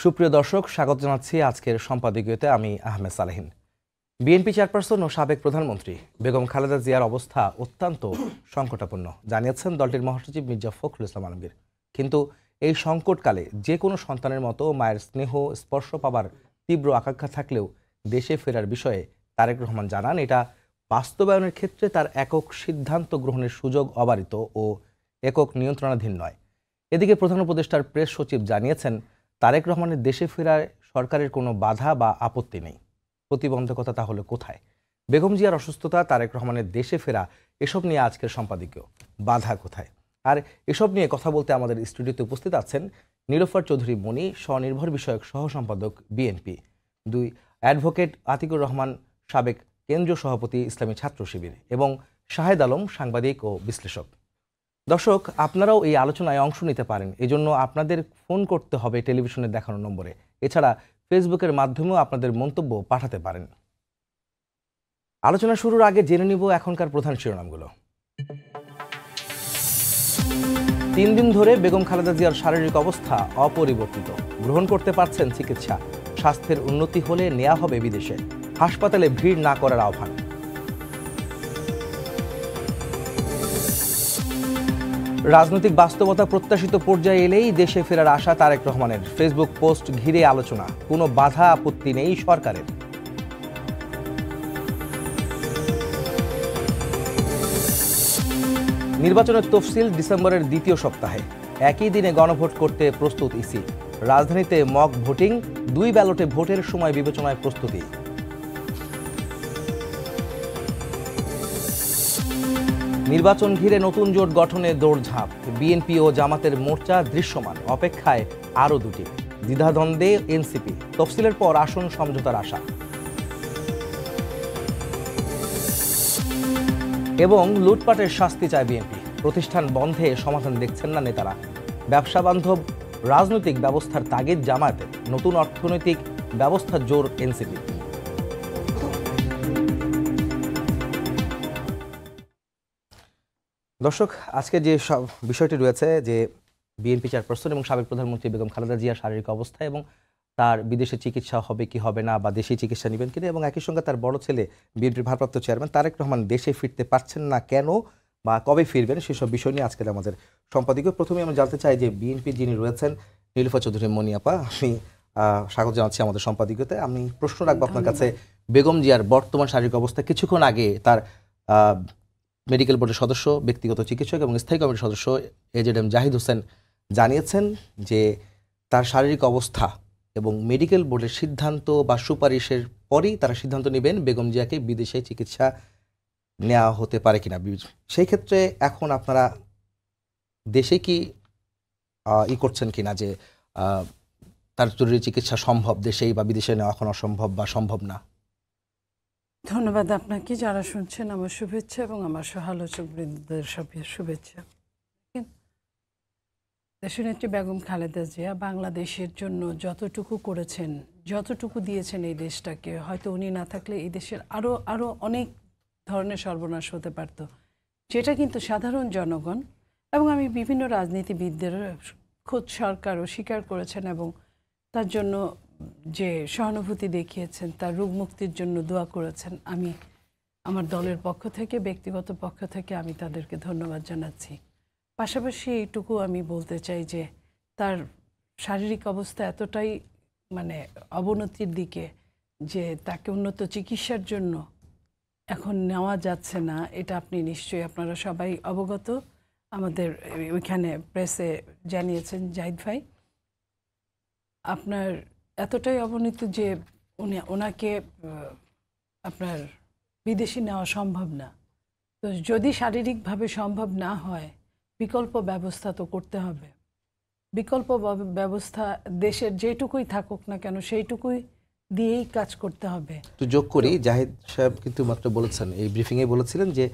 সুপ্রিয় দর্শক, স্বাগত জানাচ্ছি আজকের সম্পাদকীয়তে। আমি আহমেদ সালেহিন। বিএনপি চেয়ারপারসন ও সাবেক প্রধানমন্ত্রী বেগম খালেদা জিয়ার অবস্থা অত্যন্ত সংকটাপন্ন জানিয়েছেন দলটির মহাসচিব মির্জা ফখরুল ইসলাম আলমগীর। কিন্তু এই সংকটকালে যে কোনো সন্তানের মতো মায়ের স্নেহ স্পর্শ পাবার তীব্র আকাঙ্ক্ষা থাকলেও দেশে ফেরার বিষয়ে তারেক রহমান জানান, এটা বাস্তবায়নের ক্ষেত্রে তার একক সিদ্ধান্ত গ্রহণের সুযোগ অবারিত ও একক নিয়ন্ত্রণাধীন নয়। এদিকে প্রধান উপদেষ্টার প্রেস সচিব জানিয়েছেন, তারেক রহমানের দেশে ফেরায় সরকারের কোনো বাধা বা আপত্তি নেই। প্রতিবন্ধকতা তাহলে কোথায়? বেগম জিয়ার অসুস্থতা, তারেক রহমানের দেশে ফেরা, এসব নিয়ে আজকের সম্পাদকীয়। বাধা কোথায়? আর এসব নিয়ে কথা বলতে আমাদের স্টুডিওতে উপস্থিত আছেন নীলোফার চৌধুরী মনি, স্বনির্ভর বিষয়ক সহ সম্পাদক বিএনপি, দুই অ্যাডভোকেট আতিকুর রহমান, সাবেক কেন্দ্রীয় সভাপতি ইসলামী ছাত্র শিবির, এবং শাহেদ আলম, সাংবাদিক ও বিশ্লেষক। দর্শক, আপনারাও এই আলোচনায় অংশ নিতে পারেন। এজন্য আপনাদের ফোন করতে হবে টেলিভিশনে দেখানো নম্বরে। এছাড়া ফেসবুকের মাধ্যমেও আপনাদের মন্তব্য পাঠাতে পারেন। আলোচনা শুরুর আগে জেনে নিব এখনকার প্রধান শিরোনামগুলো। 3 দিন ধরে বেগম খালেদা জিয়ার শারীরিক অবস্থা অপরিবর্তিত, গ্রহণ করতে পারছেন চিকিৎসা। স্বাস্থ্যের উন্নতি হলে নেওয়া হবে বিদেশে। হাসপাতালে ভিড় না করার আহ্বান। রাজনৈতিক বাস্তবতা প্রত্যাশিত পর্যায়ে এলেই দেশে ফেরার আশা তারেক রহমানের। ফেসবুক পোস্ট ঘিরে আলোচনা, কোনো বাধা আপত্তি নেই সরকারের। নির্বাচনের তফসিল ডিসেম্বরের দ্বিতীয় সপ্তাহে। একই দিনে গণভোট করতে প্রস্তুত ইসি। রাজধানীতে মক ভোটিং, 2 ব্যালটে ভোটের সময় বিবেচনায় প্রস্তুতি। নির্বাচন ঘিরে নতুন জোট গঠনে দৌড়ঝাঁপ। বিএনপি ও জামাতের মোর্চা দৃশ্যমান, অপেক্ষায় আরও 2টি। দ্বিধাদ্বন্দ্বে এনসিপি, তফসিলের পর আসন সমঝোতার আশা। এবং লুটপাটের শাস্তি চায় বিএনপি। প্রতিষ্ঠান বন্ধে সমাধান দেখছেন না নেতারা। ব্যবসা বান্ধব রাজনৈতিক ব্যবস্থার তাগিদ জামায়াতের। নতুন অর্থনৈতিক ব্যবস্থা জোর এনসিপি। দর্শক, আজকে যে বিষয়টি রয়েছে যে বিএনপি চেয়ারপারসন এবং সাবেক প্রধানমন্ত্রী বেগম খালেদা জিয়ার শারীরিক অবস্থা এবং তার বিদেশে চিকিৎসা হবে কি হবে না, বা দেশে চিকিৎসা নেবেন কিনা, এবং একই সঙ্গে তার বড় ছেলে বিএনপির ভারপ্রাপ্ত চেয়ারম্যান তারেক রহমান দেশে ফিরতে পারছেন না কেন বা কবে ফিরবেন, সেসব বিষয় নিয়ে আজকের আমাদের সম্পাদকীয়। প্রথমে আমি জানতে চাই যে বিএনপি যিনি রয়েছেন নীলোফার চৌধুরী মনি আপা, আমি স্বাগত জানাচ্ছি আমাদের সম্পাদকীয়তে। আমি প্রশ্ন রাখবো আপনার কাছে, বেগম জিয়ার বর্তমান শারীরিক অবস্থা। কিছুক্ষণ আগে তার মেডিকেল বোর্ডের সদস্য, ব্যক্তিগত চিকিৎসক এবং স্থায়ী কমিটির সদস্য এজেডএম জাহিদ হোসেন জানিয়েছেন যে তার শারীরিক অবস্থা এবং মেডিকেল বোর্ডের সিদ্ধান্ত বা সুপারিশের পরই তারা সিদ্ধান্ত নেবেন বেগম জিয়াকে বিদেশে চিকিৎসা নেওয়া হতে পারে কিনা। সেই ক্ষেত্রে এখন আপনারা দেশে কি করছেন কিনা যে তার জরুরি চিকিৎসা সম্ভব দেশেই, বা বিদেশে নেওয়া এখন অসম্ভব বা সম্ভব না? ধন্যবাদ আপনাকে। যারা শুনছেন আমার শুভেচ্ছা এবং আমার সহালোচকবৃন্দদের সবের শুভেচ্ছা। দেশনেত্রী বেগম খালেদা জিয়া বাংলাদেশের জন্য যতটুকু করেছেন, যতটুকু দিয়েছেন এই দেশটাকে, হয়তো উনি না থাকলে এই দেশের আরও অনেক ধরনের সর্বনাশ হতে পারত, যেটা কিন্তু সাধারণ জনগণ এবং আমি বিভিন্ন রাজনীতিবিদদের খোদ সরকারও স্বীকার করেছেন এবং তার জন্য যে সহানুভূতি দেখিয়েছেন, তার রোগ মুক্তির জন্য দোয়া করেছেন। আমি আমার দলের পক্ষ থেকে, ব্যক্তিগত পক্ষ থেকে আমি তাদেরকে ধন্যবাদ জানাচ্ছি। পাশাপাশি এইটুকু আমি বলতে চাই যে তার শারীরিক অবস্থা এতটাই অবনতির দিকে যে তাকে উন্নত চিকিৎসার জন্য এখন নেওয়া যাচ্ছে না। এটা আপনি নিশ্চয়ই, আপনারা সবাই অবগত। আমাদের ওইখানে প্রেসে জানিয়েছেন জাহিদ ভাই, আপনার এতটাই অবনতি যে ওনাকে আপনার বিদেশে নেওয়া সম্ভব না। তো যদি শারীরিকভাবে সম্ভব না হয়, বিকল্প ব্যবস্থা তো করতে হবে। বিকল্প ব্যবস্থা দেশের যেটুকুই থাকুক না কেন সেইটুকুই দিয়েই কাজ করতে হবে। তো যোগ করি, জাহিদ সাহেব কিন্তু মাত্র বলেছেন, এই ব্রিফিংয়ে বলেছিলেন যে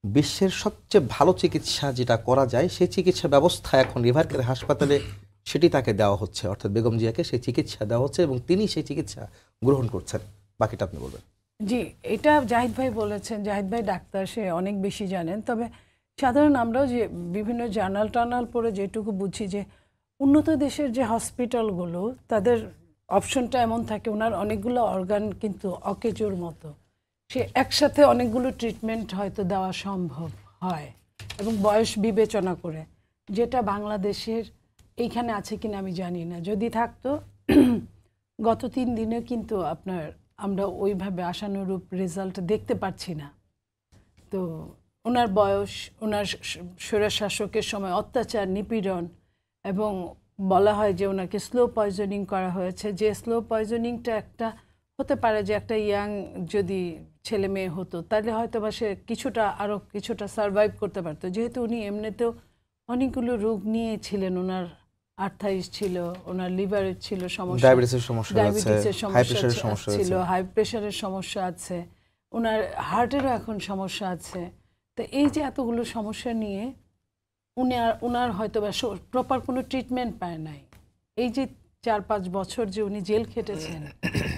বিশ্বের সবচেয়ে ভালো চিকিৎসা যেটা করা যায় সেই চিকিৎসা ব্যবস্থা এখন রিভার কেয়ার হাসপাতালে সেটি তাকে দেওয়া হচ্ছে, অর্থাৎ বেগম জিয়াকে সেই চিকিৎসা দেওয়া হচ্ছে এবং তিনি সেই চিকিৎসা গ্রহণ করছেন। বাকিটা আপনি বলবেন। জি, এটা জাহিদ ভাই বলেছেন। জাহিদ ভাই ডাক্তার, সে অনেক বেশি জানেন। তবে সাধারণ আমরাও যে বিভিন্ন জার্নাল টার্নাল পড়ে যেটুকু বুঝি যে উন্নত দেশের যে হসপিটালগুলো তাদের অপশনটা এমন থাকে, ওনার অনেকগুলো অর্গান কিন্তু অকেজোর মতো, সে একসাথে অনেকগুলো ট্রিটমেন্ট হয়তো দেওয়া সম্ভব হয় এবং বয়স বিবেচনা করে, যেটা বাংলাদেশের এইখানে আছে কিনা আমি জানি না। যদি থাকতো গত 3 দিনে কিন্তু আমরা ওইভাবে আশানুরূপ রেজাল্ট দেখতে পাচ্ছি না। তো ওনার বয়স, ওনার স্বৈরশাসকের সময় অত্যাচার, নিপীড়ন, এবং বলা হয় যে ওনাকে স্লো পয়জনিং করা হয়েছে। যে স্লো পয়জনিংটা একটা হতে পারে যে একটা ইয়াং যদি ছেলে মেয়ে হতো তাহলে হয়তো বা সে আরও কিছুটা সারভাইভ করতে পারতো, যেহেতু উনি এমনিতেও অনেকগুলো রোগ নিয়ে ছিলেন। ওনার আর্থাইটিস ছিল, ওনার লিভারের ছিল সমস্যা, ডায়াবেটিসের সমস্যা ছিল, হাই প্রেশারের সমস্যা আছে, ওনার হার্টেরও এখন সমস্যা আছে। তো এই যে এতগুলো সমস্যা নিয়ে ওনার হয়তো বা প্রপার কোনো ট্রিটমেন্ট পায় নাই। এই যে 4-5 বছর যে উনি জেল খেটেছেন,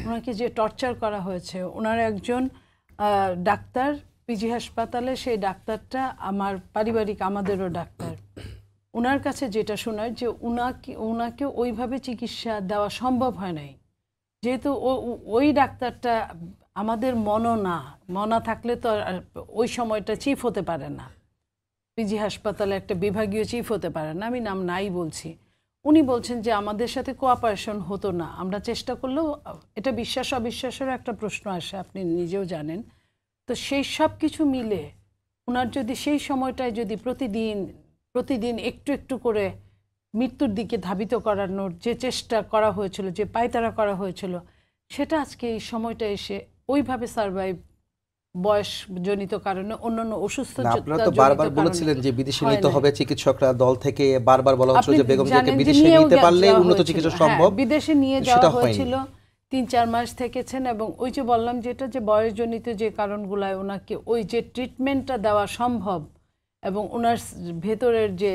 ওনাকে যে টর্চার করা হয়েছে, ওনার একজন ডাক্তার পিজি হাসপাতালে, সেই ডাক্তারটা আমার পারিবারিক, আমাদেরও ডাক্তার, ওনার কাছে যেটা শোনায় যে ওনাকে ওইভাবে চিকিৎসা দেওয়া সম্ভব হয় নাই, যেহেতু ওই ডাক্তারটা আমাদের মনা থাকলে তো ওই সময়টা চিফ হতে পারে না, পিজি হাসপাতালে একটা বিভাগীয় চিফ হতে পারে না, আমি নাম নাই বলছি। উনি বলছেন যে আমাদের সাথে কোঅপারেশন হতো না, আমরা চেষ্টা করলেও, এটা বিশ্বাস অবিশ্বাসের একটা প্রশ্ন আসে, আপনি নিজেও জানেন। তো সেই সব কিছু মিলে ওনার যদি সেই সময়টায় যদি প্রতিদিন একটু একটু করে মৃত্যুর দিকে ধাবিত করানোর যে চেষ্টা করা হয়েছিল, যে পায়তারা করা হয়েছিল, সেটা আজকে এই সময়টা এসে ওইভাবে সারভাইভ, বয়সজনিত কারণে, অন্যান্য অসুস্থতা, আপনারা তো বারবার বলেছিলেন যে বিদেশে নিতে হবে, চিকিৎসকরা দল থেকে বারবার বলা হচ্ছে যে বেগমকে বিদেশে নিতে পারলে উন্নত চিকিৎসা সম্ভব। বিদেশে নিয়ে যাওয়া হয়েছিল, 3-4 মাস থেকেছেন, এবং ওই যে বললাম যেটা, যে বয়সজনিত যে কারণগুলায় ওনাকে ওই যে ট্রিটমেন্টটা দেওয়া সম্ভব এবং ওনার ভেতরের যে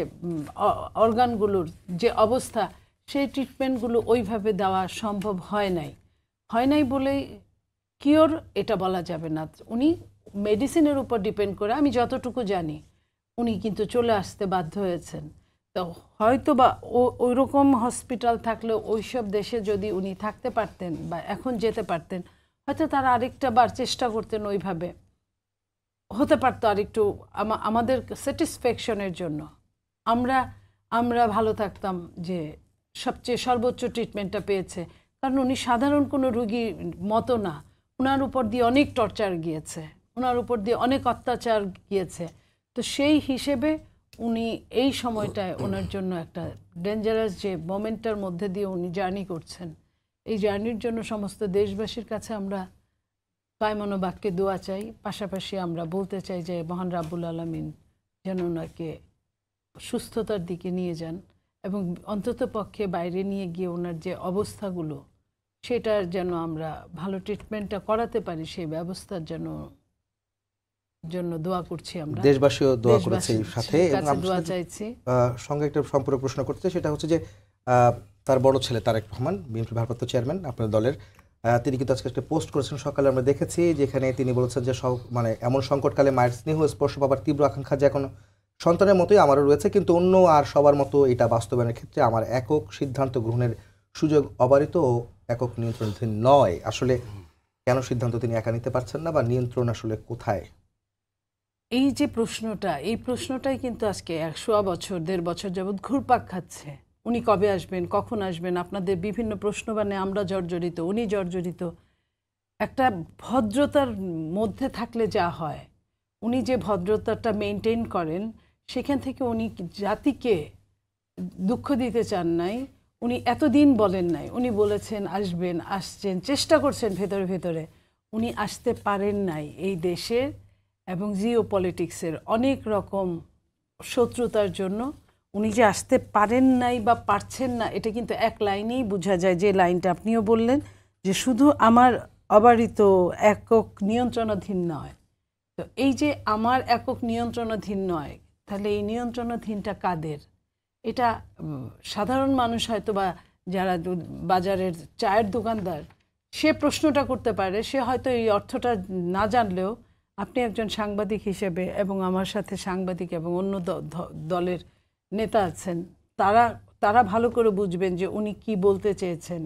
অর্গানগুলোর যে অবস্থা, সেই ট্রিটমেন্টগুলো ওইভাবে দেওয়া সম্ভব হয় নাই বলেই কিওর এটা বলা যাবে না। উনি মেডিসিনের উপর ডিপেন্ড করে, আমি যতটুকু জানি, উনি কিন্তু চলে আসতে বাধ্য হয়েছেন। তো হয়তো বা ওই রকম হসপিটাল থাকলে, ওইসব দেশে যদি উনি থাকতে পারতেন বা এখন যেতে পারতেন, হয়তো তারা আরেকটা বার চেষ্টা করতেন, ওইভাবে হতে পারতো আরেকটু আমাদের স্যাটিসফ্যাকশনের জন্য, আমরা ভালো থাকতাম যে সবচেয়ে সর্বোচ্চ ট্রিটমেন্টটা পেয়েছে। কারণ উনি সাধারণ কোনো রুগীর মতো না, ওনার উপর দিয়ে অনেক টর্চার গিয়েছে, ওনার উপর দিয়ে অনেক অত্যাচার গিয়েছে। তো সেই হিসেবে উনি এই সময়টায় ওনার জন্য একটা ডেঞ্জারাস যে মোমেন্টটার মধ্যে দিয়ে উনি জার্নি করছেন, এই জার্নির জন্য সমস্ত দেশবাসীর কাছে আমরা কায়মনো বাক্যে দোয়া চাই। পাশাপাশি আমরা বলতে চাই যে মহান রাব্বুল আলামিন যেন ওনাকে সুস্থতার দিকে নিয়ে যান, এবং অন্তত পক্ষে বাইরে নিয়ে গিয়ে ওনার যে অবস্থাগুলো, সেটার যেন আমরা ভালো ট্রিটমেন্টটা করাতে পারি, সেই ব্যবস্থার জন্য দোয়া করছি। আমরা দেশবাসীও দোয়া করেছে সাথে, এবং আমরা দোয়া চাইছি। সঙ্গে একটা সম্পূর্ণ প্রশ্ন করতে, সেটা হচ্ছে যে তার বড় ছেলে তারেক রহমান, বিএনপি ভারপ্রাপ্ত চেয়ারম্যান আপনার দলের, তিনি কিন্তু আজকে একটা পোস্ট করেছেন সকালে, আমরা দেখেছি, যেখানে তিনি বলেছেন যে মানে এমন সংকটকালে মায়ের স্নেহ স্পর্শ পাবার তীব্র আকাঙ্ক্ষা যে এখন সন্তানের মতোই আমারও রয়েছে, কিন্তু অন্য আর সবার মতো এটা বাস্তবায়নের ক্ষেত্রে আমার একক সিদ্ধান্ত গ্রহণের সুযোগ অবারিত ও একক নিয়ন্ত্রণাধীন নয়। আসলে কেন সিদ্ধান্ত তিনি একা নিতে পারছেন না, বা নিয়ন্ত্রণ আসলে কোথায়? এই যে এই প্রশ্নটাই কিন্তু আজকে 100 বছর 1.5 বছর যাবৎ ঘুরপাক খাচ্ছে। উনি কবে আসবেন, কখন আসবেন, আপনাদের বিভিন্ন প্রশ্ন বানে আমরা জর্জরিত, উনি জর্জরিত। একটা ভদ্রতার মধ্যে থাকলে যা হয়, উনি যে ভদ্রতাটা মেনটেন করেন, সেখান থেকে উনি জাতিকে দুঃখ দিতে চান নাই। উনি এতদিন বলেন নাই, উনি বলেছেন আসবেন, আসছেন, চেষ্টা করছেন ভেতরে ভেতরে, উনি আসতে পারেন নাই। এই দেশের এবং জিও পলিটিক্সের অনেক রকম শত্রুতার জন্য উনি যে আসতে পারেন নাই বা পারছেন না, এটা কিন্তু এক লাইনেই বোঝা যায়, যে লাইনটা আপনিও বললেন, যে শুধু আমার অবারিত একক নিয়ন্ত্রণাধীন নয়। তো এই যে আমার একক নিয়ন্ত্রণাধীন নয়, তাহলে এই নিয়ন্ত্রণাধীনটা কাদের? এটা সাধারণ মানুষ হয়তো বা যারা বাজারের চায়ের দোকানদার, সে প্রশ্নটা করতে পারে, সে হয়তো এই অর্থটা না জানলেও আপনি একজন সাংবাদিক হিসেবে, এবং আমার সাথে সাংবাদিক এবং অন্য দলের নেতা আছেন, তারা ভালো করে বুঝবেন যে উনি কি বলতে চেয়েছেন,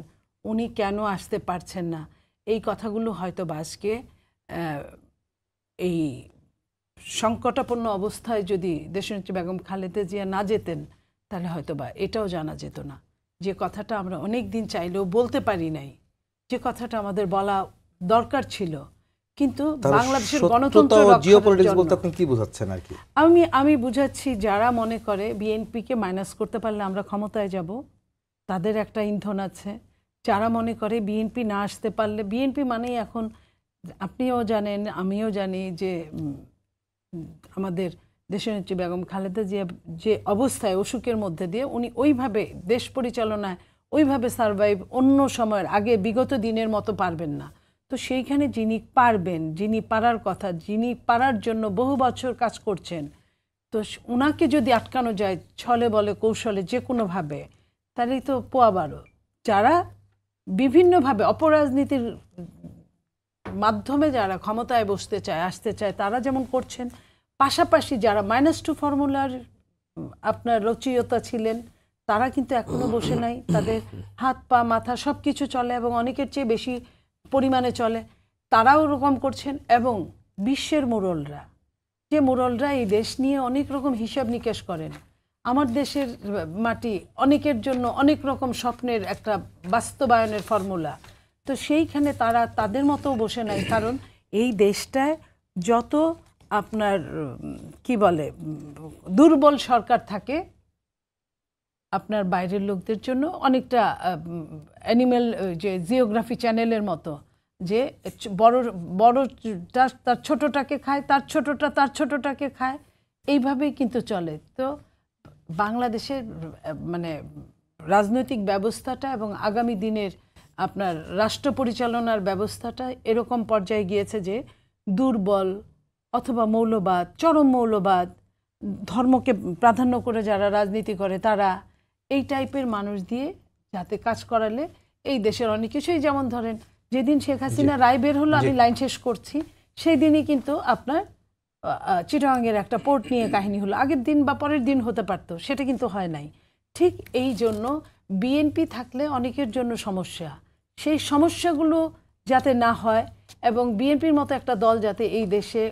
উনি কেন আসতে পারছেন না। এই কথাগুলো হয়তো বা আজকে এই সংকটাপন্ন অবস্থায় যদি দেশনেত্রী বেগম খালেদা জিয়া না যেতেন, তাহলে হয়তো বা এটাও জানা যেত না। যে কথাটা আমরা অনেক দিন চাইলেও বলতে পারি নাই, যে কথাটা আমাদের বলা দরকার ছিল, কিন্তু বাংলাদেশের গণতন্ত্র রক্ষার জন্য। বলতে আপনি কি বোঝাচ্ছেন আর কি? আমি বুঝাচ্ছি, যারা মনে করে বিএনপিকে মাইনাস করতে পারলে আমরা ক্ষমতায় যাব, তাদের একটা ইন্ধন আছে। যারা মনে করে বিএনপি না আসতে পারলে, বিএনপি মানেই এখন আপনিও জানেন আমিও জানি যে আমাদের দেশনেত্রী বেগম খালেদা জিয়া যে অবস্থায়, অসুখের মধ্যে দিয়ে উনি ওইভাবে দেশ পরিচালনায় ওইভাবে সারভাইভ অন্য সময়ের আগে বিগত দিনের মতো পারবেন না। তো সেইখানে যিনি পারবেন, যিনি পারার কথা, যিনি পারার জন্য বহু বছর কাজ করছেন, তো ওনাকে যদি আটকানো যায় ছলে বলে কৌশলে যে কোনোভাবে, তাহলেই তো পোয়াবারো। যারা বিভিন্নভাবে অপরাজনীতির মাধ্যমে যারা ক্ষমতায় বসতে চায়, আসতে চায়, তারা যেমন করছেন, পাশাপাশি যারা -2 ফর্মুলার আপনার রচয়িতা ছিলেন, তারা কিন্তু এখনো বসে নাই। তাদের হাত পা মাথা সব কিছু চলে এবং অনেকের চেয়ে বেশি পরিমাণে চলে। তারাও ওরকম করছেন। এবং বিশ্বের মোড়লরা, যে মোড়লরা এই দেশ নিয়ে অনেক রকম হিসাব নিকেশ করেন, আমার দেশের মাটি অনেকের জন্য অনেক রকম স্বপ্নের একটা বাস্তবায়নের ফর্মুলা, তো সেইখানে তারা তাদের মতো বসে নাই। কারণ এই দেশটায় যত আপনার কি বলে দুর্বল সরকার থাকে, আপনার বাইরের লোকদের জন্য অনেকটা অ্যানিম্যাল, যে জিওগ্রাফি চ্যানেলের মতো, যে বড় বড়টা তার ছোটটাকে খায়, তার ছোটটা তার ছোটটাকে খায়, এইভাবেই কিন্তু চলে। তো বাংলাদেশের মানে রাজনৈতিক ব্যবস্থাটা এবং আগামী দিনের আপনার রাষ্ট্র পরিচালনার ব্যবস্থাটা এরকম পর্যায়ে গিয়েছে যে দুর্বল অথবা মৌলবাদ, চরম মৌলবাদ, ধর্মকে প্রাধান্য করে যারা রাজনীতি করে, তারা এই টাইপের মানুষ দিয়ে যাতে কাজ করালে এই দেশের অনেক কিছুই, যেমন ধরেন যেদিন শেখ হাসিনা রায় বের হলো, আমি লাইন শেষ করছি, সেই দিনই কিন্তু আপনার চিটাগাংয়ের একটা পোর্ট নিয়ে কাহিনী হলো। আগের দিন বা পরের দিন হতে পারতো, সেটা কিন্তু হয় নাই। ঠিক এই জন্য বিএনপি থাকলে অনেকের জন্য সমস্যা, সেই সমস্যাগুলো যাতে না হয় এবং বিএনপির মতো একটা দল যাতে এই দেশে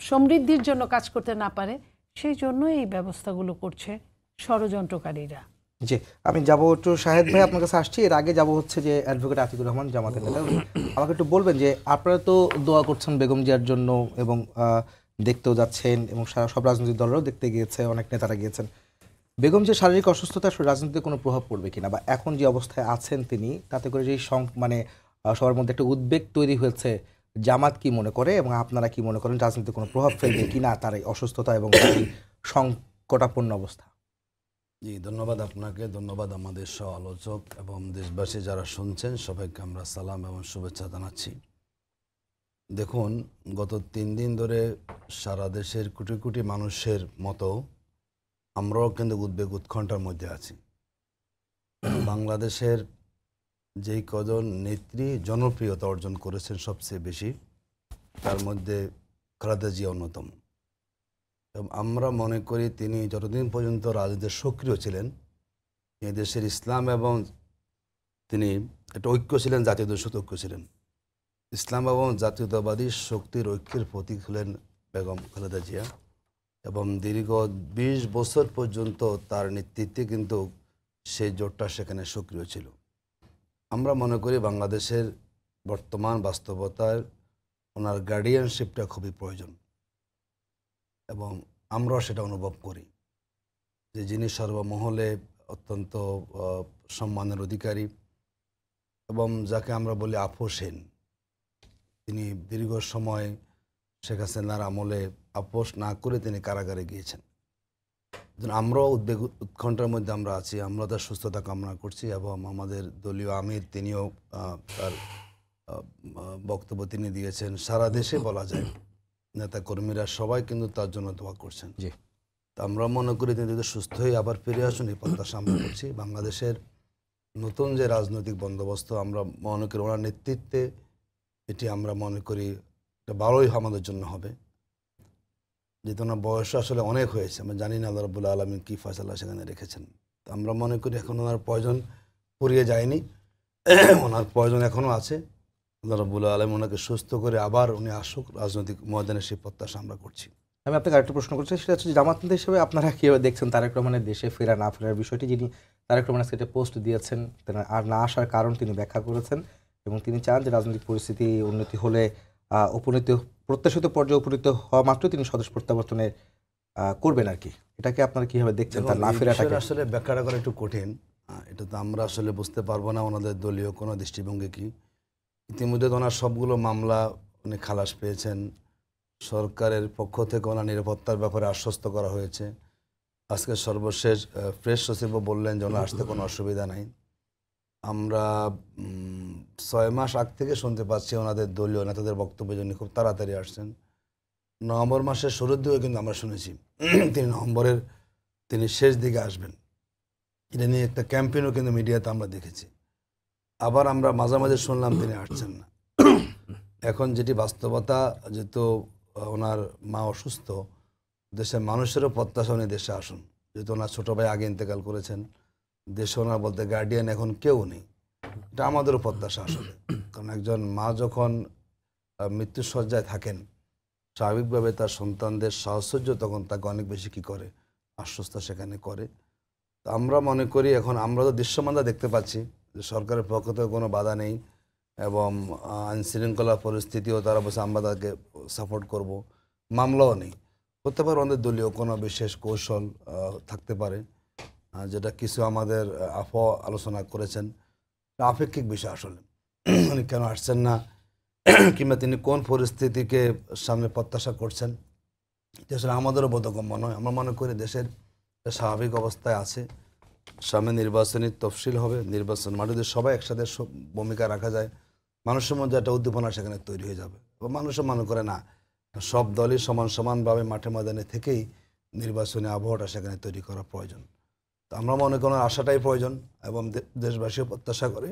সমৃদ্ধির জন্য কাজ করতে না পারে, সেই জন্য এই ব্যবস্থাগুলো করছে ষড়যন্ত্রকারীরা। জি, আমি যাবো একটু শাহেদ ভাই আপনার কাছে আসছি। এর আগে যাব হচ্ছে যে অ্যাডভোকেট আতিকুর রহমান, জামাতের নেতা। আমাকে একটু বলবেন যে আপনারা তো দোয়া করছেন বেগম জিয়ার জন্য এবং দেখতেও যাচ্ছেন এবং সব রাজনৈতিক দলরাও দেখতে গিয়েছে, অনেক নেতারা গিয়েছেন। বেগম জিয়ার শারীরিক অসুস্থতা রাজনীতিতে কোনো প্রভাব পড়বে কিনা, বা এখন যে অবস্থায় আছেন তিনি, তাতে করে যে মানে সবার মধ্যে একটা উদ্বেগ তৈরি হয়েছে, জামাত কি মনে করে এবং আপনারা কি মনে করেন, রাজনীতিতে কোনো প্রভাব ফেলবে কিনা তার এই অসুস্থতা এবং এই সংকটাপন্ন অবস্থা? জি, ধন্যবাদ আপনাকে, ধন্যবাদ আমাদের সহ আলোচক এবং দেশবাসী যারা শুনছেন, সবাইকে আমরা সালাম এবং শুভেচ্ছা জানাচ্ছি। দেখুন, গত 3 দিন ধরে সারা দেশের কোটি কোটি মানুষের মতো আমরাও কিন্তু উদ্বেগ উৎকণ্ঠার মধ্যে আছি। বাংলাদেশের যেই কজন নেত্রী জনপ্রিয়তা অর্জন করেছেন সবচেয়ে বেশি, তার মধ্যে খালেদা জিয়া অন্যতম। আমরা মনে করি তিনি যতদিন পর্যন্ত রাজনীতিতে সক্রিয় ছিলেন, এই দেশের ইসলাম এবং তিনি একটা ঐক্য ছিলেন, জাতীয়তাবাদী ঐক্য ছিলেন। ইসলাম এবং জাতীয়তাবাদী শক্তির ঐক্যের প্রতীক হলেন বেগম খালেদা জিয়া, এবং দীর্ঘ 20 বছর পর্যন্ত তার নেতৃত্বে কিন্তু সেই জোটটা সেখানে সক্রিয় ছিল। আমরা মনে করি বাংলাদেশের বর্তমান বাস্তবতায় ওনার গার্ডিয়ানশিপটা খুবই প্রয়োজন, এবং আমরাও সেটা অনুভব করি যে যিনি সর্বমহলে অত্যন্ত সম্মানের অধিকারী এবং যাকে আমরা বলি আপোষ সেন, তিনি দীর্ঘ সময় শেখ হাসিনার আমলে আপোষ না করে তিনি কারাগারে গিয়েছেন। আমরাও উদ্বেগ উৎকণ্ঠার মধ্যে আমরা আছি, আমরা তার সুস্থতা কামনা করছি এবং আমাদের দলীয় আমির তিনিও তার বক্তব্য তিনি দিয়েছেন। সারা দেশে বলা যায় নেতা কর্মীরা সবাই কিন্তু তার জন্য দোয়া করছেন। তা আমরা মনে করি তিনি যদি সুস্থ হয়ে আবার ফিরে আসুন, এই প্রত্যাশা আমরা করছি। বাংলাদেশের নতুন যে রাজনৈতিক বন্দোবস্ত আমরা মনে করি ওনার নেতৃত্বে, এটি আমরা মনে করি একটা ভালোই আমাদের জন্য হবে। যেহেতু ওনার বয়স আসলে অনেক হয়েছে, আমরা জানি না আল্লাহ রাব্বুল আলামিন কী ফয়সালা সেখানে রেখেছেন। তো আমরা মনে করি এখন ওনার প্রয়োজন ফুরিয়ে যায়নি, ওনার প্রয়োজন এখনও আছে। আল্লাহ রাব্বুল আলামিন ওনাকে সুস্থ করে আবার উনি আসুক রাজনৈতিক ময়দানে, সেই প্রত্যাশা আমরা করছি। আমি আপনাকে আরেকটা প্রশ্ন করছি, সেটা হচ্ছে জামাত নেতা হিসেবে আপনারা কীভাবে দেখছেন তারেক রহমানের দেশে ফেরা না ফেরার বিষয়টি? যিনি তারেক রহমান আজকে একটা পোস্ট দিয়েছেন, আর না আসার কারণ তিনি ব্যাখ্যা করেছেন এবং তিনি চান যে রাজনৈতিক পরিস্থিতি উন্নতি হলে প্রত্যাশিত পর্যায়ে উপনীত হওয়া মাত্র তিনি স্বদেশ প্রত্যাবর্তনে করবেন আর কি। এটাকে আপনারা কীভাবে দেখছেন, তার না ফেরাটাকে? আসলে ব্যাখ্যাটা করা একটু কঠিন, এটা তো আমরা আসলে বুঝতে পারবো না ওনাদের দলীয় কোনো দৃষ্টিভঙ্গি কি। ইতিমধ্যে তো ওনার সবগুলো মামলা উনি খালাস পেয়েছেন, সরকারের পক্ষ থেকে ওনার নিরাপত্তার ব্যাপারে আশ্বস্ত করা হয়েছে। আজকে সর্বশেষ প্রেস সচিবও বললেন যে ওনার আসতে কোনো অসুবিধা নাই। আমরা 6 মাস আগ থেকে শুনতে পাচ্ছি ওনাদের দলীয় নেতাদের বক্তব্য জন্য খুব তাড়াতাড়ি আসছেন। নভেম্বর মাসের শুরুর দিকেও কিন্তু আমরা শুনেছি তিনি নভেম্বরের শেষ দিকে আসবেন। এটা নিয়ে একটা ক্যাম্পেইনও কিন্তু মিডিয়াতে আমরা দেখেছি। আবার আমরা মাঝামাঝি শুনলাম তিনি আসছেন না। এখন যেটি বাস্তবতা, যেহেতু ওনার মা অসুস্থ, দেশের মানুষেরও প্রত্যাশা উনি দেশে আসুন। যেহেতু ওনার ছোটো ভাই আগে ইন্তেকাল করেছেন, দেশে ওনার বলতে গার্ডিয়ান এখন কেউ নেই, এটা আমাদেরও প্রত্যাশা আসলে। কারণ একজন মা যখন মৃত্যুসজ্জায় থাকেন, স্বাভাবিকভাবে তার সন্তানদের সাহচর্য তখন তাকে অনেক বেশি কী করে, আশ্বস্ত সেখানে করে। তো আমরা মনে করি এখন আমরা তো দৃশ্যমানতা দেখতে পাচ্ছি যে সরকারের পক্ষ থেকে কোনো বাধা নেই এবং আইনশৃঙ্খলা পরিস্থিতিও তারা বলছে আমরা তাকে সাপোর্ট করব, মামলাও নেই। হতে পারে আমাদের দলীয় কোনো বিশেষ কৌশল থাকতে পারে, যেটা কিছু আমাদের আলোচনা করেছেন। আপেক্ষিক বিষয় আসলে উনি কেন আসছেন না কিংবা তিনি কোন পরিস্থিতিকে সামনে প্রত্যাশা করছেন, এটা আসলে আমাদেরও বোধগম্য নয়। আমরা মনে করি দেশের স্বাভাবিক অবস্থায় আছে, সামনে নির্বাচনী তফসিল হবে, নির্বাচন মাঠে যদি সবাই একসাথে ভূমিকা রাখা যায়, মানুষের মধ্যে একটা উদ্দীপনা সেখানে তৈরি হয়ে যাবে এবং মানুষও মনে করে না সব দলই সমানভাবে মাঠে ময়দানে থেকেই নির্বাচনী আবহাওয়াটা সেখানে তৈরি করা প্রয়োজন। তো আমরা মনে করি আশাটাই প্রয়োজন এবং দেশবাসীও প্রত্যাশা করে।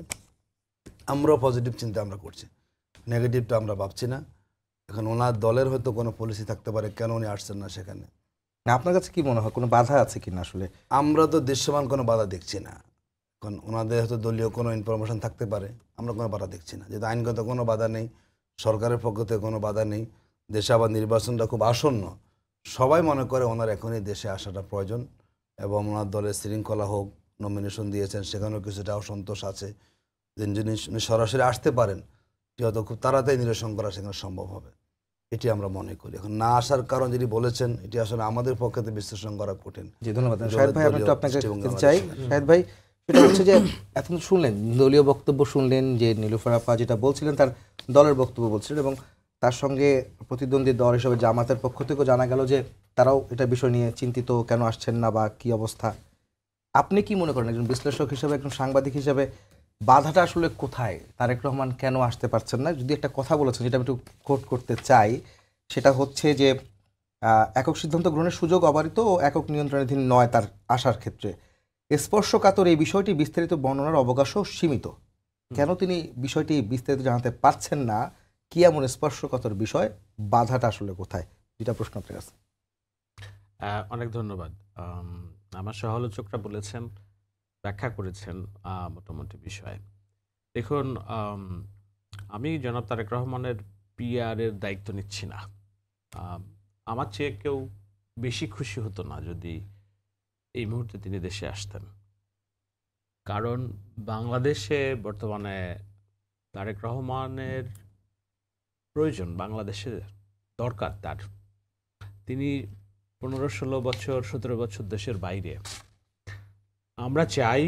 আমরাও পজিটিভ চিন্তা আমরা করছি, নেগেটিভটা আমরা ভাবছি না। এখন ওনার দলের হয়তো কোনো পলিসি থাকতে পারে কেন উনি আসছেন না সেখানে। আপনার কাছে কি মনে হয় কোনো বাধা আছে কিনা? আসলে আমরা তো দৃশ্যমান কোনো বাধা দেখছি না। এখন ওনাদের হয়তো দলীয় কোনো ইনফরমেশন থাকতে পারে, আমরা কোনো বাধা দেখছি না। যেহেতু আইনগত কোনো বাধা নেই, সরকারের পক্ষ থেকে কোনো বাধা নেই, দেশে আবার নির্বাচনটা খুব আসন্ন, সবাই মনে করে ওনার এখনই দেশে আসাটা প্রয়োজন এবং ওনার দলের শৃঙ্খলা হোক, নমিনেশন দিয়েছেন সেখানেও কিছুটা অসন্তোষ আছে। যিনি সরাসরি আসতে পারেন হয়তো খুব তাড়াতাড়ি নিরসন করা সেখানে সম্ভব হবে, এটি আমরা মনে করি। এখন না আসার কারণ যদি বলেছেন, এটি আসলে আমাদের পক্ষে বিশ্লেষণ করা কঠিন। জি, ধন্যবাদ শাহেদ ভাই। আমি একটু আপনাকে চাই শাহেদ ভাই, সেটা হচ্ছে যে এখন শুনলেন দলীয় বক্তব্য, শুনলেন যে নীলুফার আপা যেটা বলছিলেন তার দলের বক্তব্য বলছিলেন এবং তার সঙ্গে প্রতিদ্বন্দ্বী দল হিসেবে জামাতের পক্ষ থেকেও জানা গেল যে তারাও এটা বিষয় নিয়ে চিন্তিত, কেন আসছেন না বা কি অবস্থা। আপনি কি মনে করেন একজন বিশ্লেষক হিসেবে, একজন সাংবাদিক হিসেবে, বাধাটা আসলে কোথায়? তারেক রহমান কেন আসতে পারছেন না? যদি একটা কথা বলেছেন যেটা আমি একটু কোট করতে চাই, সেটা হচ্ছে যে একক সিদ্ধান্ত গ্রহণের সুযোগ অবারিত ও একক নিয়ন্ত্রণাধীন নয় তার আসার ক্ষেত্রে। স্পর্শকাতর এই বিষয়টি বিস্তারিত বর্ণনার অবকাশও সীমিত। কেন তিনি বিষয়টি বিস্তারিত জানাতে পারছেন না? কি এমন স্পর্শকাতর বিষয়? বাধাটা আসলে কোথায়? যেটা প্রশ্ন আপনার কাছে। অনেক ধন্যবাদ। আমার সহালোচকরা বলেছেন, ব্যাখ্যা করেছেন মোটামুটি বিষয়ে। দেখুন, আমি জনাব তারেক রহমানের পিআরের দায়িত্ব নিচ্ছি না। আমার চেয়ে কেউ বেশি খুশি হতো না যদি এই মুহূর্তে তিনি দেশে আসতেন। কারণ বাংলাদেশে বর্তমানে তারেক রহমানের প্রয়োজন, বাংলাদেশে দরকার তার। তিনি 15-16 বছর 17 বছর দেশের বাইরে। আমরা চাই,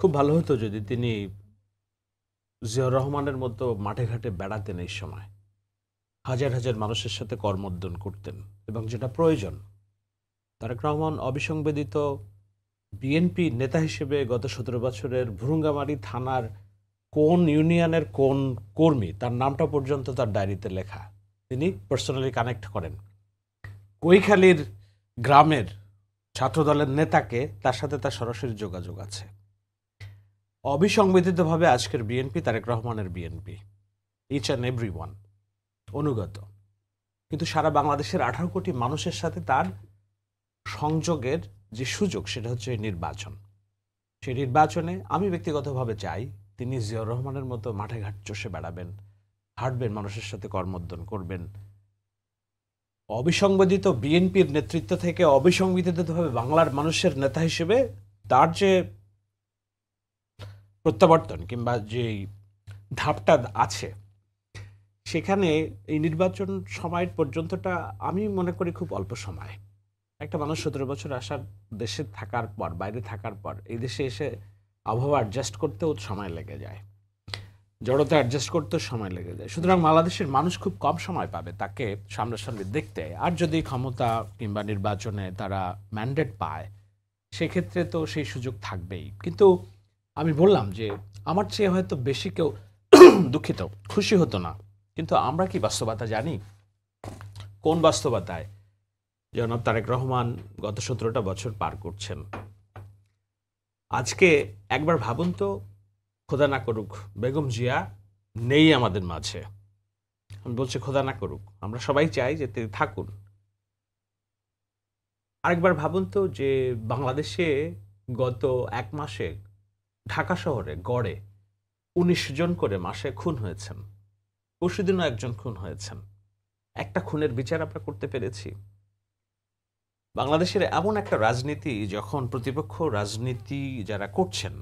খুব ভালো হতো যদি তিনি জিয়াউর রহমানের মতো মাঠে ঘাটে বেড়াতেন, এই সময় হাজার হাজার মানুষের সাথে কর্মোদ্যম করতেন এবং যেটা প্রয়োজন। তারেক রহমান অবিসংবেদিত বিএনপি নেতা হিসেবে গত 17 বছরের ভুরুঙ্গামারি থানার কোন ইউনিয়নের কোন কর্মী তার নামটা পর্যন্ত তার ডায়েরিতে লেখা, তিনি পার্সোনালি কানেক্ট করেন। কৈখালীর গ্রামের ছাত্রদলের নেতাকে তার সাথে তার সরাসরি যোগাযোগ আছে। অবিসংবেদিতভাবে আজকের বিএনপি তারেক রহমানের BNP, each and every one অনুগত। কিন্তু সারা বাংলাদেশের 18 কোটি মানুষের সাথে তার সংযোগের যে সুযোগ, সেটা হচ্ছে এই নির্বাচন। সেই নির্বাচনে আমি ব্যক্তিগতভাবে চাই তিনি জিয়াউর রহমানের মতো মাঠে ঘাট চষে বেড়াবেন, হাঁটবেন, মানুষের সাথে কর্মোদ্যম করবেন। অবিসংবাদিত বিএনপির নেতৃত্ব থেকে অবিসংবিদিতভাবে বাংলার মানুষের নেতা হিসেবে তার যে প্রত্যাবর্তন কিংবা যে ধাপটা আছে, সেখানে এই নির্বাচন সময় পর্যন্তটা আমি মনে করি খুব অল্প সময়। একটা মানুষ 17 বছর আসার, দেশে থাকার পর, বাইরে থাকার পর এই দেশে এসে আবহাওয়া অ্যাডজাস্ট করতেও সময় লেগে যায়, জড়তা অ্যাডজাস্ট করতেও সময় লেগে যায়। সুতরাং বাংলাদেশের মানুষ খুব কম সময় পাবে তাকে সামনাসামনি দেখতে। আর যদি ক্ষমতা কিংবা নির্বাচনে তারা ম্যান্ডেট পায়, সেক্ষেত্রে তো সেই সুযোগ থাকবেই। কিন্তু আমি বললাম যে আমার চেয়ে হয়তো বেশি কেউ দুঃখিত, খুশি হতো না। কিন্তু আমরা কি বাস্তবতা জানি? কোন বাস্তবতায় জনাব তারেক রহমান গত 17টা বছর পার করছেন? আজকে একবার ভাবুন তো, খোদা না করুক বেগম জিয়া নেই আমাদের মাঝে। আমি বলছি খোদা না করুক, আমরা সবাই চাই যে তিনি থাকুন। আরেকবার ভাবুন তো যে বাংলাদেশে গত 1 মাসে ঢাকা শহরে গড়ে 19 জন করে মাসে খুন হয়েছেন। পরশুদিনও একজন খুন হয়েছেন। একটা খুনের বিচার আমরা করতে পেরেছি? বাংলাদেশের এমন একটা রাজনীতি, যখন প্রতিপক্ষ রাজনীতি যারা করছেন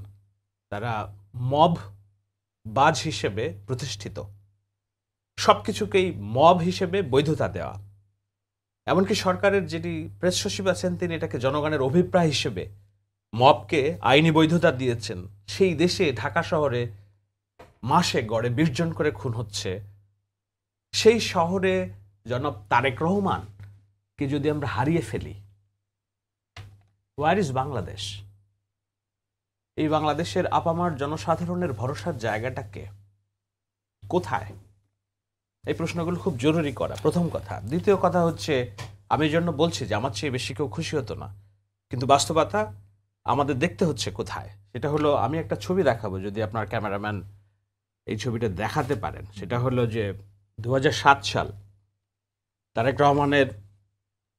তারা মব বাজ হিসেবে প্রতিষ্ঠিত, সবকিছুকেই মব হিসেবে বৈধতা দেওয়া, এমনকি সরকারের যিনি প্রেস সচিব আছেন তিনি এটাকে জনগণের অভিপ্রায় হিসেবে মবকে আইনি বৈধতা দিয়েছেন। সেই দেশে ঢাকা শহরে মাসে গড়ে 20 জন করে খুন হচ্ছে। সেই শহরে জনাব তারেক রহমানকে যদি আমরা হারিয়ে ফেলি, হোয়ার ইজ বাংলাদেশ? এই বাংলাদেশের আপামার জনসাধারণের ভরসার জায়গাটাকে কোথায়? এই প্রশ্নগুলো খুব জরুরি করা, প্রথম কথা। দ্বিতীয় কথা হচ্ছে, আমি এই জন্য বলছি যে আমার চেয়ে বেশি কেউ খুশি হতো না, কিন্তু বাস্তবতা আমাদের দেখতে হচ্ছে কোথায়। সেটা হলো, আমি একটা ছবি দেখাবো, যদি আপনার ক্যামেরাম্যান এই ছবিটা দেখাতে পারেন। সেটা হলো যে 2007 সাল তারেক রহমানের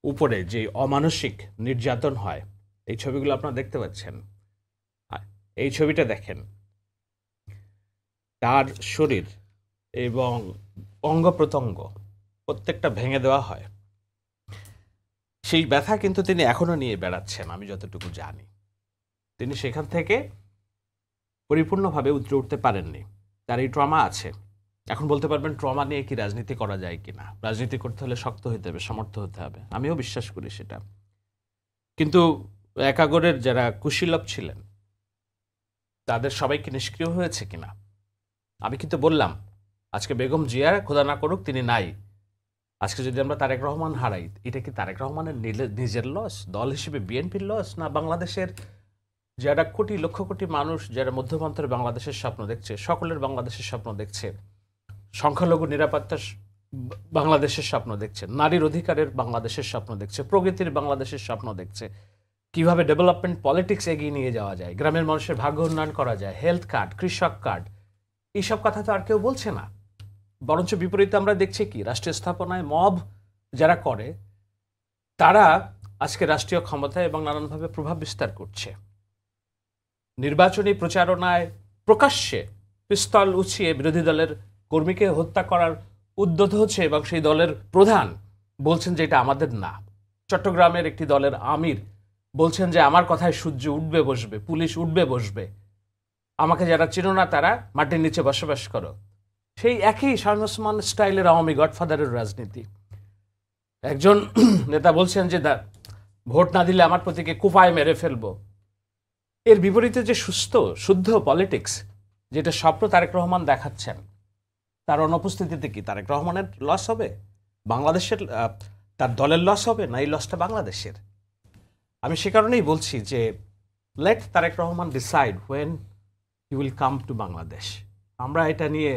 উপরে যে অমানসিক নির্যাতন হয়, এই ছবিগুলো আপনারা দেখতে পাচ্ছেন। এই ছবিটা দেখেন, তার শরীর এবং অঙ্গ প্রত্যঙ্গ প্রত্যেকটা ভেঙে দেওয়া হয়। সেই ব্যথা কিন্তু তিনি এখনো নিয়ে বেড়াচ্ছেন, আমি যতটুকু জানি। তিনি সেখান থেকে পরিপূর্ণভাবে উতরে উঠতে পারেননি, তার এই ট্রমা আছে। এখন বলতে পারবেন ট্রমা নিয়ে কি রাজনীতি করা যায় কিনা? রাজনীতি করতে হলে শক্ত হতে হবে, সমর্থ হতে হবে, আমিও বিশ্বাস করি সেটা। কিন্তু একাগরের যারা কুশীলব ছিলেন তাদের সবাইকে নিষ্ক্রিয় হয়েছে কিনা? আমি কিন্তু বললাম, আজকে বেগম জিয়া খোদা না করুক তিনি নাই, আজকে যদি আমরা তারেক রহমান হারাই, এটা কি তারেক রহমানের নিজের লস, দল হিসেবে বিএনপির লস, না বাংলাদেশের যারা কোটি লক্ষ কোটি মানুষ যারা মধ্যপ্রান্তের বাংলাদেশের স্বপ্ন দেখছে, সকলের বাংলাদেশের স্বপ্ন দেখছে, সংখ্যালঘু নিরাপত্তার বাংলাদেশের স্বপ্ন দেখছে, নারীর অধিকারের বাংলাদেশের স্বপ্ন দেখছে, প্রগতির বাংলাদেশের স্বপ্ন দেখছে, কিভাবে ডেভেলপমেন্ট পলিটিক্স এগিয়ে নিয়ে যাওয়া যায়, গ্রামের মানুষের ভাগ্য উন্নয়ন করা যায়, হেলথ কার্ড, কৃষক কার্ড, এইসব কথা তো আর কেউ বলছে না। বরঞ্চ বিপরীতে আমরা দেখছি কি, রাষ্ট্রীয় স্থাপনায় মব যারা করে তারা আজকে রাষ্ট্রীয় ক্ষমতায় এবং নানানভাবে প্রভাব বিস্তার করছে। নির্বাচনী প্রচারণায় প্রকাশ্যে পিস্তল উঁচিয়ে বিরোধী দলের কর্মীকে হত্যা করার উদ্যত হচ্ছে, এবং সেই দলের প্রধান বলছেন যে এটা আমাদের না। চট্টগ্রামের একটি দলের আমির বলছেন যে আমার কথায় সূর্য উঠবে বসবে, পুলিশ উঠবে বসবে, আমাকে যারা চিনো না তারা মাটির নিচে বসবাস করো। সেই একই শাহ ওসমান স্টাইলের আওয়ামী গডফাদারের রাজনীতি। একজন নেতা বলছেন যে ভোট না দিলে আমার প্রতীকে কুপায় মেরে ফেলবো। এর বিপরীতে যে সুস্থ শুদ্ধ পলিটিক্স, যেটা স্বপ্ন তারেক রহমান দেখাচ্ছেন, তার অনুপস্থিতিতে কি তারেক রহমানের লস হবে, বাংলাদেশের তার দলের লস হবে, না এই লসটা বাংলাদেশের? আমি সে কারণেই বলছি যে let Tarique Rahman decide when he will come to Bangladesh. আমরা এটা নিয়ে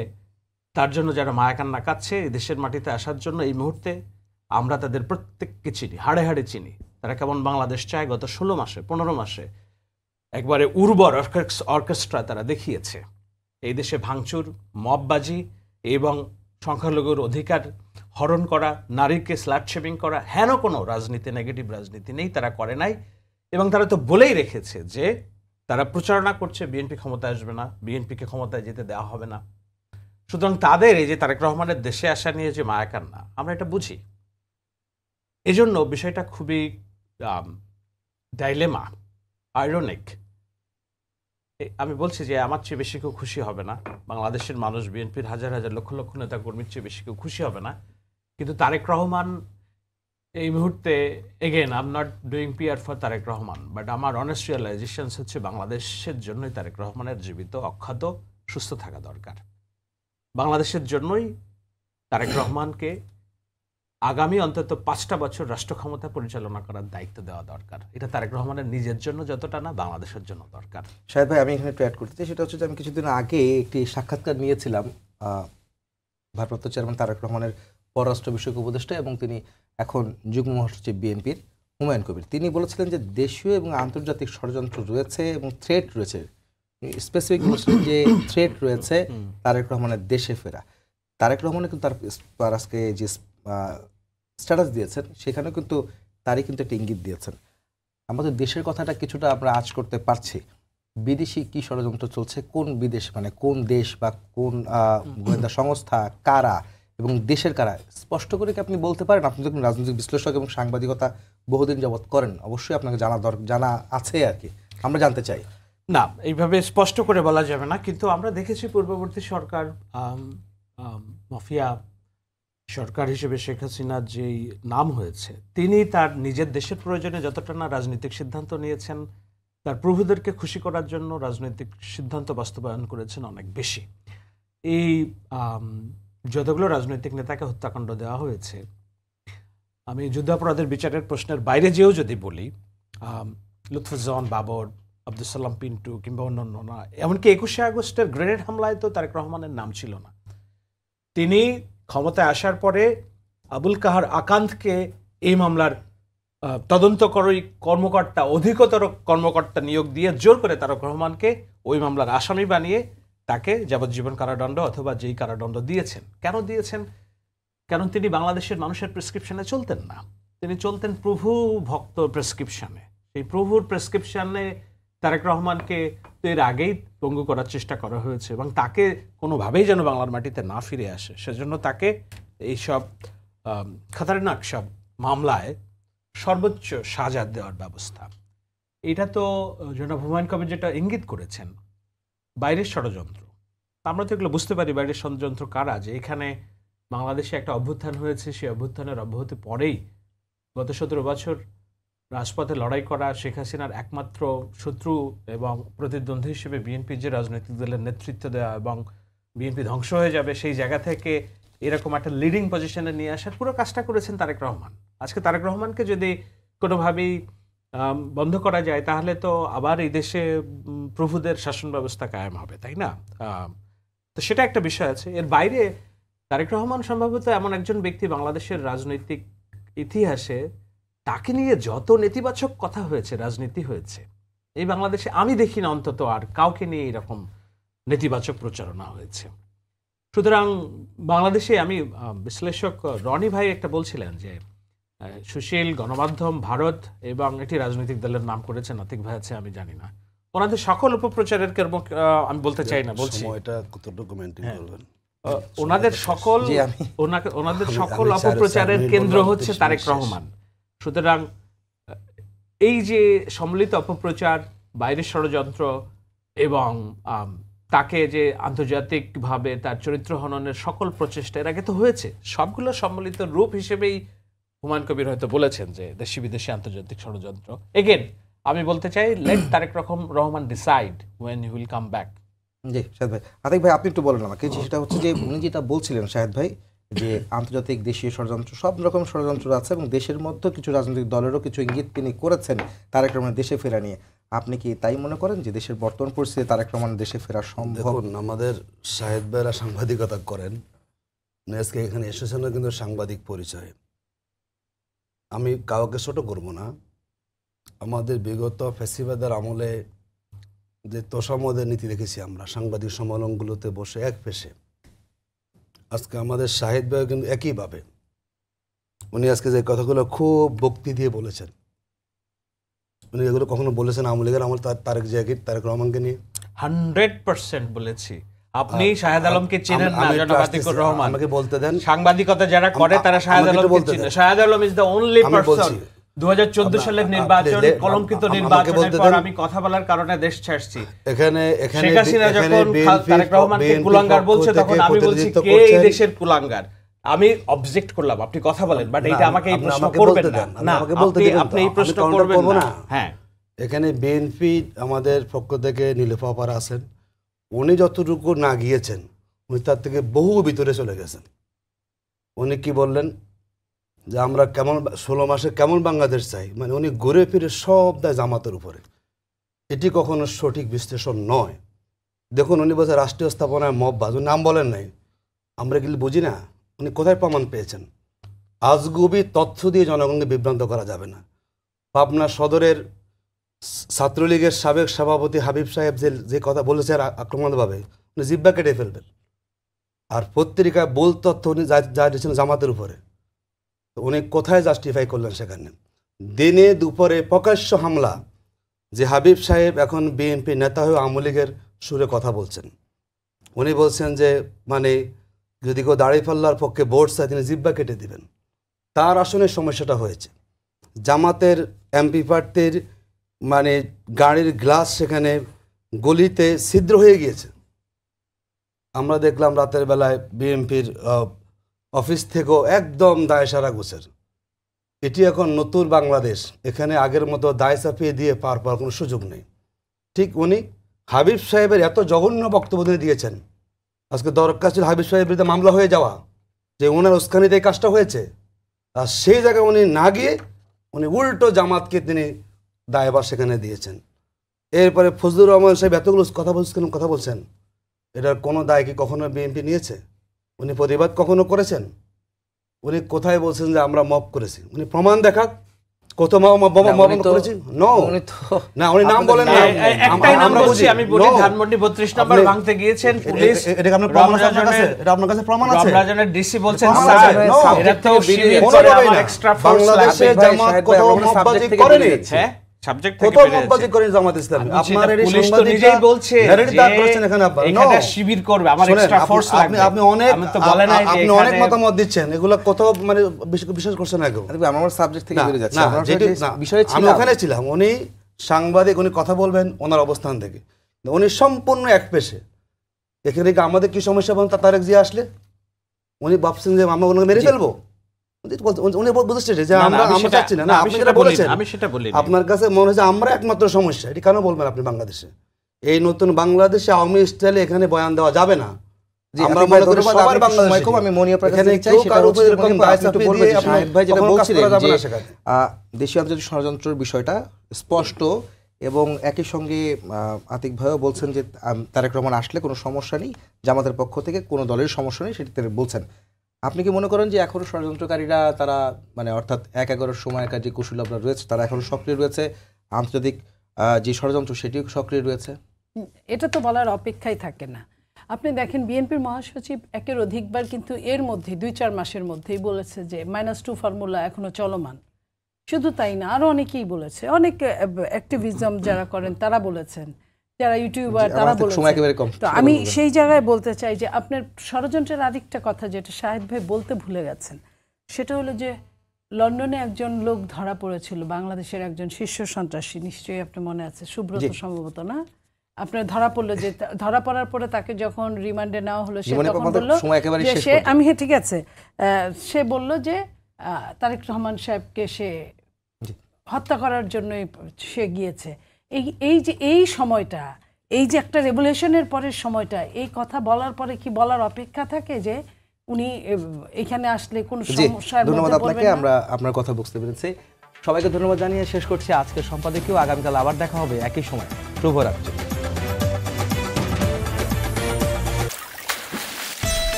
তার জন্য যারা মায়াকান্না কাচ্ছে এই দেশের মাটিতে আসার জন্য, এই মুহূর্তে আমরা তাদের প্রত্যেককে চিনি, হাড়ে হাড়ে চিনি। তারা কেমন বাংলাদেশ চায় গত 16 মাসে 15 মাসে একবারে উর্বর অর্কেস্ট্রা তারা দেখিয়েছে। এই দেশে ভাঙচুর, মববাজি এবং সংখ্যালঘুর অধিকার হরণ করা, নারীকে স্ল্যাট শেপিং করা, হেন কোনো রাজনীতি, নেগেটিভ রাজনীতি নেই, তারা করে নাই। এবং তারা তো বলেই রেখেছে যে তারা প্রচারণা করছে বিএনপি ক্ষমতায় আসবে না, বিএনপিকে ক্ষমতায় যেতে দেওয়া হবে না। সুতরাং তাদের এই যে তারেক রহমানের দেশে আসা নিয়ে যে মায়া কান্না, আমরা এটা বুঝি। এজন্য বিষয়টা খুবই ডাইলেমা, আইরনিক। আমি বলছি যে আমার চেয়ে বেশি কেউ খুশি হবে না, বাংলাদেশের মানুষ, বিএনপির হাজার হাজার লক্ষ লক্ষ নেতা কর্মীর চেয়ে বেশি কেউ খুশি হবে না। কিন্তু তারেক রহমান এই মুহূর্তে, again I am not doing PR for Tarique Rahman, but আমার অনেস্ট রিয়েলাইজেশন হচ্ছে বাংলাদেশের জন্যই তারেক রহমানের জীবিত, অক্ষত, সুস্থ থাকা দরকার। বাংলাদেশের জন্যই তারেক রহমানকে আগামী অন্তত 5টা বছর রাষ্ট্র ক্ষমতা পরিচালনা করার দায়িত্ব দেওয়া দরকার। এটা তারেক রহমানের নিজের জন্য যতটা না, বাংলাদেশের জন্য দরকার। শাহেদ ভাই, আমি এখানে একটু অ্যাড করতে চাই। সেটা হচ্ছে যে আমি কিছুদিন আগে একটি সাক্ষাৎকার নিয়েছিলাম ভারপ্রাপ্ত চেয়ারম্যান তারেক রহমানের পররাষ্ট্র বিষয়ক উপদেষ্টা এবং তিনি এখন যুগ্ম মহাসচিব বিএনপির হুমায়ুন কবির। তিনি বলেছিলেন যে দেশীয় এবং আন্তর্জাতিক ষড়যন্ত্র রয়েছে এবং থ্রেট রয়েছে, স্পেসিফিক যে থ্রেট রয়েছে তারেক রহমানের দেশে ফেরা। তারেক রহমান কিন্তু তার আজকে যে স্ট্যাটাস দিয়েছেন সেখানেও কিন্তু তারই কিন্তু একটা ইঙ্গিত দিয়েছেন। আমাদের দেশের কথাটা কিছুটা আমরা আঁচ করতে পারছি। বিদেশি কি ষড়যন্ত্র চলছে, কোন বিদেশ মানে কোন দেশ বা কোন গোয়েন্দা সংস্থা, কারা এবং দেশের কারা, স্পষ্ট করে কি আপনি বলতে পারেন? আপনি যখন রাজনৈতিক বিশ্লেষক এবং সাংবাদিকতা বহুদিন যাবৎ করেন, অবশ্যই আপনাকে জানা আছে আর কি, আমরা জানতে চাই। না, এইভাবে স্পষ্ট করে বলা যাবে না, কিন্তু আমরা দেখেছি পূর্ববর্তী সরকার, মাফিয়া সরকার হিসেবে শেখ হাসিনার যেই নাম হয়েছে, তিনি তার নিজের দেশের প্রয়োজনে যতটা না রাজনৈতিক সিদ্ধান্ত নিয়েছেন, তার প্রভুদেরকে খুশি করার জন্য রাজনৈতিক সিদ্ধান্ত বাস্তবায়ন করেছেন অনেক বেশি। এই যতগুলো রাজনৈতিক নেতাকে হত্যাকাণ্ড দেওয়া হয়েছে, আমি যুদ্ধাপরাধের বিচারের প্রশ্নের বাইরে যেও যদি বলি, লুৎফুজ্জামান বাবর, আব্দুল সালাম পিন্টু কিংবা অন্যান্য, না এমনকি 21শে আগস্টের গ্রেনেড হামলায় তো তারেক রহমানের নাম ছিল না। তিনি ক্ষমতায় আসার পরে আবুল কাহার আকান্তকে এই মামলার তদন্তকারী কর্মকর্তা, অধিকতর কর্মকর্তা নিয়োগ দিয়ে জোর করে তারেক রহমানকে ওই মামলার আসামি বানিয়ে তাকে যাবজ্জীবন কারাদণ্ড অথবা যেই কারাদণ্ড দিয়েছেন। কেন দিয়েছেন? কারণ তিনি বাংলাদেশের মানুষের প্রেসক্রিপশনে চলতেন না, তিনি চলতেন প্রভু ভক্ত প্রেসক্রিপশনে। সেই প্রভুর প্রেসক্রিপশনে তারেক রহমানকে তো এর আগেই পঙ্গু করার চেষ্টা করা হয়েছে এবং তাকে কোনোভাবেই যেন বাংলার মাটিতে না ফিরে আসে, সেজন্য তাকে এইসব খতরনাক সব মামলায় সর্বোচ্চ সাজা দেওয়ার ব্যবস্থা। এটা তো জনাব হুমায়ুন কবির যেটা ইঙ্গিত করেছেন, বাইরের ষড়যন্ত্র, আমরা তো এগুলো বুঝতে পারি বাইরের ষড়যন্ত্র কারা। যে এখানে বাংলাদেশে একটা অভ্যুত্থান হয়েছে, সেই অভ্যুত্থানের অব্যাহতি পরেই গত 17 বছর রাজপথে লড়াই করা শেখ হাসিনার একমাত্র শত্রু এবং প্রতিদ্বন্দ্বী হিসেবে বিএনপির যে রাজনৈতিক দলের নেতৃত্ব দেওয়া এবং বিএনপি ধ্বংস হয়ে যাবে সেই জায়গা থেকে এরকম একটা লিডিং পজিশনে নিয়ে আসার পুরো কাজটা করেছেন তারেক রহমান। আজকে তারেক রহমানকে যদি কোনোভাবেই বন্ধ করা যায় তাহলে তো আবার এই দেশে প্রভুদের শাসন ব্যবস্থা কায়েম হবে, তাই না? তো সেটা একটা বিষয় আছে। এর বাইরে তারেক রহমান সম্ভবত এমন একজন ব্যক্তি বাংলাদেশের রাজনৈতিক ইতিহাসে, তাকে নিয়ে যত নেতিবাচক কথা হয়েছে, রাজনীতি হয়েছে এই বাংলাদেশে, আমি দেখি না অন্তত আর কাউকে নিয়ে এরকম নেতিবাচক প্রচারণা হয়েছে। সুতরাং বাংলাদেশে আমি বিশ্লেষক রনি ভাই একটা বলছিলেন যে সুশীল গণমাধ্যম, ভারত এবং একটি রাজনৈতিক দলের নাম করেছে, নাতিক ভাই আছে আমি জানি না, ওনাদের সকল উপপ্রচারের আমি বলতে চাই না, বলছি ওনাদের সকল অপপ্রচারের কেন্দ্র হচ্ছে তারেক রহমান। সুতরাং এই যে সম্মিলিত অপপ্রচার, বাইরের ষড়যন্ত্র এবং তাকে যে আন্তর্জাতিকভাবে তার চরিত্র হননের সকল প্রচেষ্টা এর আগে তো হয়েছে, সবগুলো সম্মিলিত রূপ হিসেবেই হুমায়ুন কবির হয়তো বলেছেন যে দেশি বিদেশি আন্তর্জাতিক ষড়যন্ত্র। এগেন আমি বলতে চাই, let Tarique Rahman decide when he will come back. জি শাহেদ ভাই, আতিক ভাই আপনি একটু বলেন আমাকে, সেটা হচ্ছে যে উনি যেটা বলছিলেন শাহেদ ভাই, যে আন্তর্জাতিক দেশীয় ষড়যন্ত্র, সব রকম ষড়যন্ত্র আছে এবং দেশের মধ্যে কিছু রাজনৈতিক দলেরও কিছু ইঙ্গিত তিনি করেছেন তারেক রহমানের দেশে ফেরা নিয়ে। আপনি কি তাই মনে করেন যে দেশের বর্তমান পরিস্থিতি তারেক রহমানের দেশে ফেরা সম্ভব? দেখুন, আমাদের শাহেদ ভাইরা সাংবাদিকতা করেন, আজকে এখানে এসেছেন কিন্তু সাংবাদিক পরিচয়। আমি কাউকে ছোট করব না। আমাদের বিগত ফ্যাসিবাদের আমলে যে তোষামদের নীতি দেখেছি আমরা সাংবাদিক সম্মেলনগুলোতে বসে এক পেশে, আজকে আমাদের শাহেদ ভাই কিন্তু একইভাবে উনি আজকে যে কথাগুলো খুব ভক্তি দিয়ে বলেছেন, উনি এগুলো কখনো বলেছেন আওয়ামী লীগের আমল তারেক জিয়াকে, তারেক রহমানকে নিয়ে? 100% বলেছি। আপনি শাহেদ আলমকে চেনেন না, আমি একটু জনাব আসতেছি, আতিকুর রহমান। আমাকে বলতে দেন। সাংবাদিকতা যারা করে তারা শাহেদ আমাকে একটু আলমকে বলতে চেনে। Then. Shahed Alam is the only আমি পারসন বলছি। 2014 সালের নির্বাচন, কলঙ্কিত আমাকে নির্বাচনের বলতে পর দেন। আমি কথা বলার কারণে দেশ ছাড়ছি। এখানে শেখ হাসিনা যখন তারেক রহমানকে কুলাঙ্গার বলছে তখন আমি বলছি কে এই দেশের কুলাঙ্গার। আমি অবজেক্ট করলাম, আপনি কথা বলেন, বাট এটা আমাকে এই প্রশ্ন করবেন না। না, আপনি এই প্রশ্ন করবেন না। হ্যাঁ, এখানে বিএনপি আমাদের পক্ষ থেকে নীলুফা আপারা আছেন, উনি যতটুকু না গিয়েছেন উনি তার থেকে বহু ভিতরে চলে গেছেন। উনি কি বললেন যে আমরা কেমন 16 মাসে কেমন বাংলাদেশ চাই, মানে উনি ঘুরে ফিরে সব দেয় জামাতের উপরে। এটি কখনো সঠিক বিশ্লেষণ নয়। দেখুন, উনি বলছে রাষ্ট্রীয় স্থাপনায় মববাজ, উনি নাম বলেন নাই, আমরা কি বুঝি না? উনি কোথায় প্রমাণ পেয়েছেন? আজগুবি তথ্য দিয়ে জনগণকে বিভ্রান্ত করা যাবে না। পাবনা সদরের ছাত্রলীগের সাবেক সভাপতি হাবিব সাহেব যে কথা বলেছে আক্রমণভাবে, উনি জিব্বা কেটে ফেলবেন। আর পত্রিকায় বল তথ্য উনি যা দিয়েছেন জামাতের উপরে, তো উনি কোথায় জাস্টিফাই করলেন? সেখানে দিনে দুপুরে প্রকাশ্য হামলা, যে হাবিব সাহেব এখন বিএনপি নেতা হয়ে আওয়ামী লীগের সুরে কথা বলছেন। উনি বলছেন যে মানে যদি কেউ দাঁড়িপাল্লার পক্ষে ভোট চায় তিনি জিব্বা কেটে দিবেন। তার আসলে সমস্যাটা হয়েছে জামাতের এমপি প্রার্থীর মানে গাড়ির গ্লাস সেখানে গলিতে ছিদ্র হয়ে গিয়েছে। আমরা দেখলাম রাতের বেলায় বিএনপির অফিস থেকেও একদম দায় সারা গোছের। এটি এখন নতুন বাংলাদেশ, এখানে আগের মতো দায় চাপিয়ে দিয়ে পার পাওয়ার কোনো সুযোগ নেই। ঠিক উনি হাবিব সাহেবের এত জঘন্য বক্তব্য তিনি দিয়েছেন, আজকে দরকার ছিল হাবিব সাহেবের বিরুদ্ধে মামলা হয়ে যাওয়া, যে ওনার উস্কানিতে এই কাজটা হয়েছে। আর সেই জায়গায় উনি না গিয়ে উনি উল্টো জামাতকে তিনি দায়ভার সেখানে দিয়েছেন। এরপরে ফজলুর রহমান সাহেব এতগুলো কথা বলছেন, এটার কোনো দায় কি কখনো বিএনপি নিয়েছে? উনি প্রতিবাদ কখনো করেছেন? উনি কোথায় বলছেন যে আমরা মব করেছি? উনি প্রমাণ দেখাক কত মব করেছি। নো, না উনি নাম বলেন না, একটাই নাম বলছি, আমি বলি ধানমন্ডি 32 নম্বর ভাঙতে গিয়েছেন পুলিশ। এটা আপনার প্রমাণ আছে? এটা আপনার কাছে প্রমাণ আছে? রমজানের ডিসি বলছেন স্যার এটা তো শিবির করে আমার এক্সট্রা ফোর্স বাংলাদেশে জামাত কোথাও মববাজি করেনি। হ্যাঁ, সাবজেক্ট কত থেকে মববাজি করেন জামাত ইসলামী? আপনার এই পুলিশ তো সাংবাদিকরা নিজেই বলছে narrative দাঁড় করেছেন এখানে আপনারা। এখানে শিবির করবে, আমার এক্সট্রা ফোর্স লাগবে। আপনি অনেক আমি তো বলে নাই যে আপনি অনেক এখানে মতামত দিচ্ছেন, এগুলো কত মানে বিশ্বাস করছেন না কেউ। আমার সাবজেক্ট থেকে বেরিয়ে যাচ্ছে। না, আমরা বিষয়ে আমি ওখানে ছিলাম, উনি সাংবাদিক, উনি কথা বলবেন ওনার অবস্থান থেকে, উনি সম্পূর্ণ এক পেশে। এখানে কি আমাদের কি সমস্যা বলেন? তারেক জিয়া আসলে উনি ভাবছেন যে আমরা ওনাকে মেরে ফেলবো? উনি বুঝতে যে আমরা চাচ্ছি না। আপনি যেটা বলেছেন, আমি সেটা বলি আপনার কাছে মনে হচ্ছে আমরা একমাত্র সমস্যা, এটি কেন বলবেন আপনি? বাংলাদেশে এই নতুন বাংলাদেশে আওয়ামী স্টাইলে এখানে বয়ান দেওয়া যাবে না। আমরা মনে করি সবার বাংলাদেশে আমি মনিয়া প্রকাশ এখানে চাই কেউ সেটা কারো হচ্ছে উপর এরকম দায় চাপিয়ে দিয়ে শাহেদ ভাই যেটা কখনো কাজ বলছিলেন করা যাবে যে না সেখানে। দেশীয় আন্তর্জাতিক ষড়যন্ত্রের বিষয়টা স্পষ্ট, এবং একই সঙ্গে আতিক ভাইও বলছেন যে তারেক রহমান আসলে কোনো সমস্যা নেই, জামাতের পক্ষ থেকে কোনো দলের সমস্যা নেই, সেটি তিনি বলছেন। আপনি কি মনে করেন যে এখনো ষড়যন্ত্রকারীরা তারা মানে অর্থাৎ 1/11 সময়কার যে কুশলীরা রয়েছে তারা এখনো সক্রিয় রয়েছে, আন্তর্জাতিক যে ষড়যন্ত্র সেটিও সক্রিয় রয়েছে? এটা তো বলার অপেক্ষাই থাকে না। আপনি দেখেন বিএনপির মহাসচিব একের অধিকবার কিন্তু এর মধ্যে 2-4 মাসের মধ্যেই বলেছে যে -2 ফর্মুলা এখনো চলমান। শুধু তাই না, আরো অনেকেই বলেছে, অনেক অ্যাক্টিভিজম যারা করেন তারা বলেছেন, যারা ইউটিউবার তারা বলেছেন। তো আমি সেই জায়গায় বলতে চাই যে আপনার ষড়যন্ত্রের আরেকটা কথা যেটা শাহেদ ভাই বলতে ভুলে গেছেন, সেটা হলো যে লন্ডনে একজন লোক ধরা পড়েছিল, বাংলাদেশের একজন শীর্ষ সন্ত্রাসী, নিশ্চয়ই আপনার মনে আছে, সুব্রত সম্ভবত না? আপনার ধরা পড়লো, যে ধরা পড়ার পরে তাকে যখন রিমান্ডে নেওয়া হলো সে তখন বলল যে সে আমি হ্যাঁ ঠিক আছে, সে বলল যে তারেক রহমান সাহেবকে সে হত্যা করার জন্যই সে গিয়েছে। এই যে এই সময়টা, এই যে একটা রেভলিউশনের পরের সময়টা, এই কথা বলার পরে কি বলার অপেক্ষা থাকে যে উনি এখানে আসলে কোনো সমস্যার মধ্যে পড়বেন না? ধন্যবাদ আপনাকে, আমরা আপনার কথা বুঝতে পেরেছি। সবাইকে ধন্যবাদ জানিয়ে শেষ করছি আজকের সম্পাদকীয়। আগামীকাল আবার দেখা হবে একই সময়। শুভরাত্রি।